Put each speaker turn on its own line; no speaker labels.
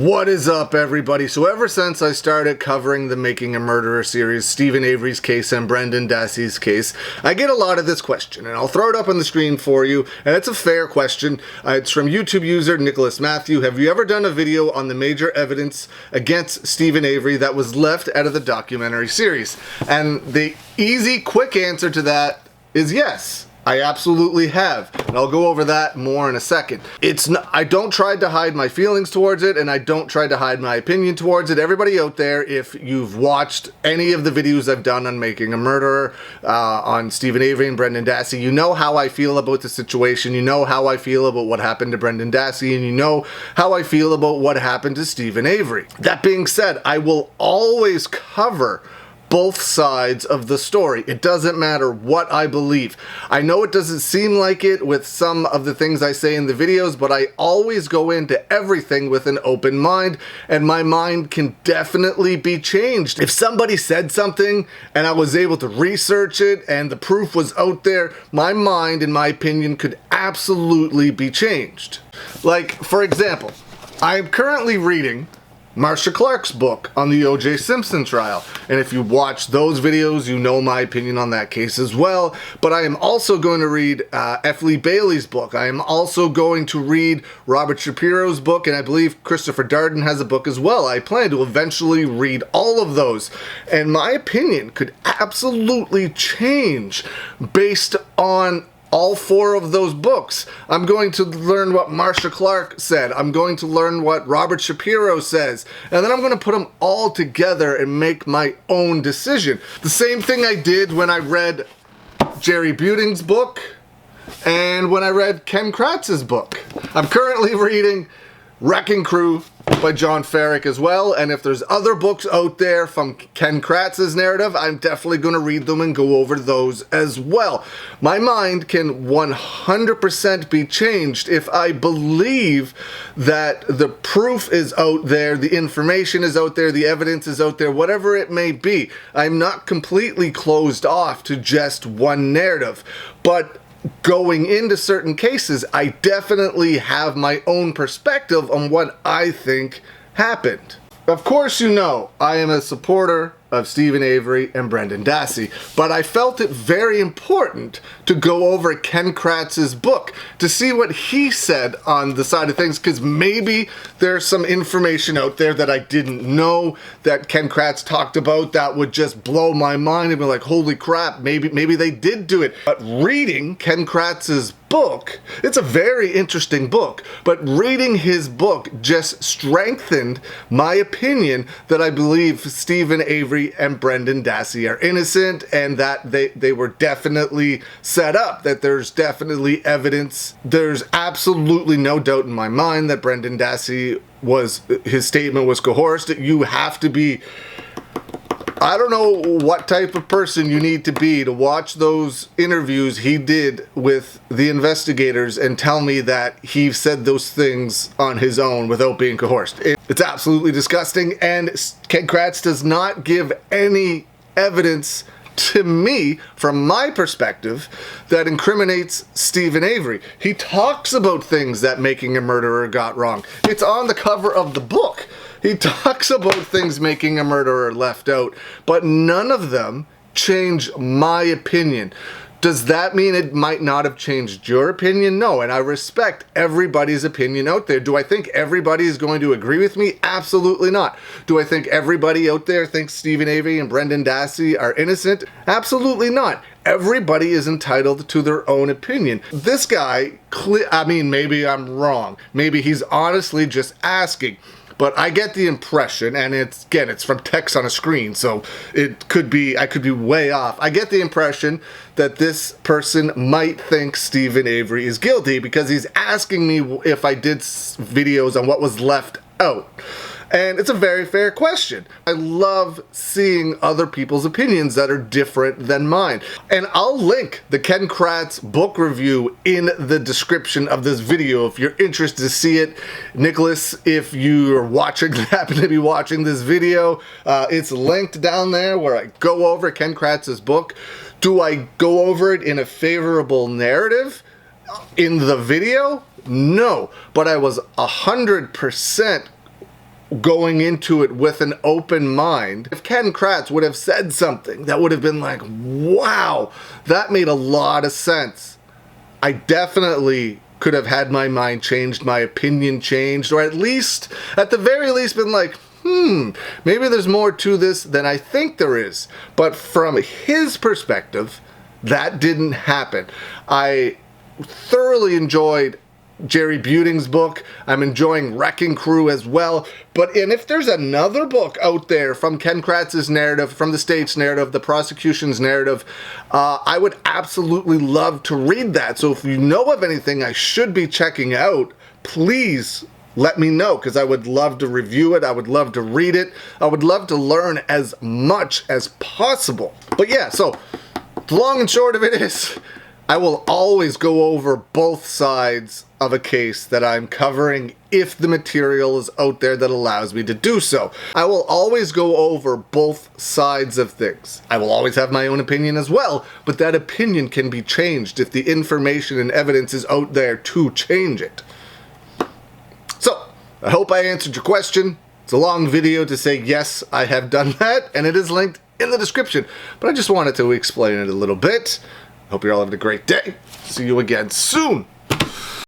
What is up, everybody? So ever since I started covering the Making a Murderer series, Stephen Avery's case and Brendan Dassey's case, I get a lot of this question, and I'll throw it up on the screen for you, and it's a fair question. It's from YouTube user Nicholas Matthew. Have you ever done a video on the major evidence against Stephen Avery that was left out of the documentary series? And the easy, quick answer to that is yes. I absolutely have, and I'll go over that more in a second. I don't try to hide my feelings towards it, and I don't try to hide my opinion towards it. Everybody out there, if you've watched any of the videos I've done on Making a Murderer, on Stephen Avery and Brendan Dassey, you know how I feel about the situation, you know how I feel about what happened to Brendan Dassey, and you know how I feel about what happened to Stephen Avery. That being said, I will always cover both sides of the story. It doesn't matter what I believe. I know it doesn't seem like it with some of the things I say in the videos, but I always go into everything with an open mind, and my mind can definitely be changed. If somebody said something and I was able to research it and the proof was out there, my mind, in my opinion, could absolutely be changed. Like, for example, I'm currently reading Marcia Clark's book on the O.J. Simpson trial, and if you watch those videos, you know my opinion on that case as well. But I am also going to read F. Lee Bailey's book. I am also going to read Robert Shapiro's book, and I believe Christopher Darden has a book as well. I plan to eventually read all of those, and my opinion could absolutely change based on all four of those books. I'm going to learn what Marcia Clark said. I'm going to learn what Robert Shapiro says. And then I'm going to put them all together and make my own decision. The same thing I did when I read Jerry Buting's book and when I read Ken Kratz's book. I'm currently reading Wrecking Crew by John Farrick as well, and if there's other books out there from Ken Kratz's narrative, I'm definitely going to read them and go over those as well. My mind can 100% be changed if I believe that the proof is out there, the information is out there, the evidence is out there, whatever it may be. I'm not completely closed off to just one narrative, but going into certain cases, I definitely have my own perspective on what I think happened. Of course, you know, I am a supporter of Stephen Avery and Brendan Dassey, but I felt it very important to go over Ken Kratz's book to see what he said on the side of things, because maybe there's some information out there that I didn't know that Ken Kratz talked about that would just blow my mind and be like, holy crap, maybe they did do it. But reading Ken Kratz's book, it's a very interesting book, but reading his book just strengthened my opinion that I believe Stephen Avery and Brendan Dassey are innocent, and that they were definitely set up, that there's definitely evidence. There's absolutely no doubt in my mind that Brendan Dassey his statement was coerced. You have to be, I don't know what type of person you need to be to watch those interviews he did with the investigators and tell me that he said those things on his own without being coerced. It's absolutely disgusting, and Ken Kratz does not give any evidence to me, from my perspective, that incriminates Stephen Avery. He talks about things that Making a Murderer got wrong. It's on the cover of the book. He talks about things Making a Murderer left out, but none of them change my opinion. Does that mean it might not have changed your opinion? No, and I respect everybody's opinion out there. Do I think everybody is going to agree with me? Absolutely not. Do I think everybody out there thinks Stephen Avery and Brendan Dassey are innocent? Absolutely not. Everybody is entitled to their own opinion. This guy, I mean, maybe I'm wrong. Maybe he's honestly just asking. But I get the impression, and it's from text on a screen, so I could be way off. I get the impression that this person might think Stephen Avery is guilty because he's asking me if I did videos on what was left out. And it's a very fair question. I love seeing other people's opinions that are different than mine. And I'll link the Ken Kratz book review in the description of this video if you're interested to see it. Nicholas, if you're happen to be watching this video, it's linked down there where I go over Ken Kratz's book. Do I go over it in a favorable narrative in the video? No, but I was 100% going into it with an open mind. If Ken Kratz would have said something that would have been like, wow, that made a lot of sense, I definitely could have had my mind changed, my opinion changed, or at the very least been like, maybe there's more to this than I think there is. But from his perspective, that didn't happen. I thoroughly enjoyed Jerry Buting's book. I'm enjoying Wrecking Crew as well. And if there's another book out there from Ken Kratz's narrative, from the state's narrative, the prosecution's narrative, I would absolutely love to read that. So if you know of anything I should be checking out, please let me know, because I would love to review it. I would love to read it. I would love to learn as much as possible. But yeah, so the long and short of it is, I will always go over both sides of a case that I'm covering if the material is out there that allows me to do so. I will always go over both sides of things. I will always have my own opinion as well, but that opinion can be changed if the information and evidence is out there to change it. So, I hope I answered your question. It's a long video to say yes, I have done that, and it is linked in the description, but I just wanted to explain it a little bit. Hope you're all having a great day. See you again soon.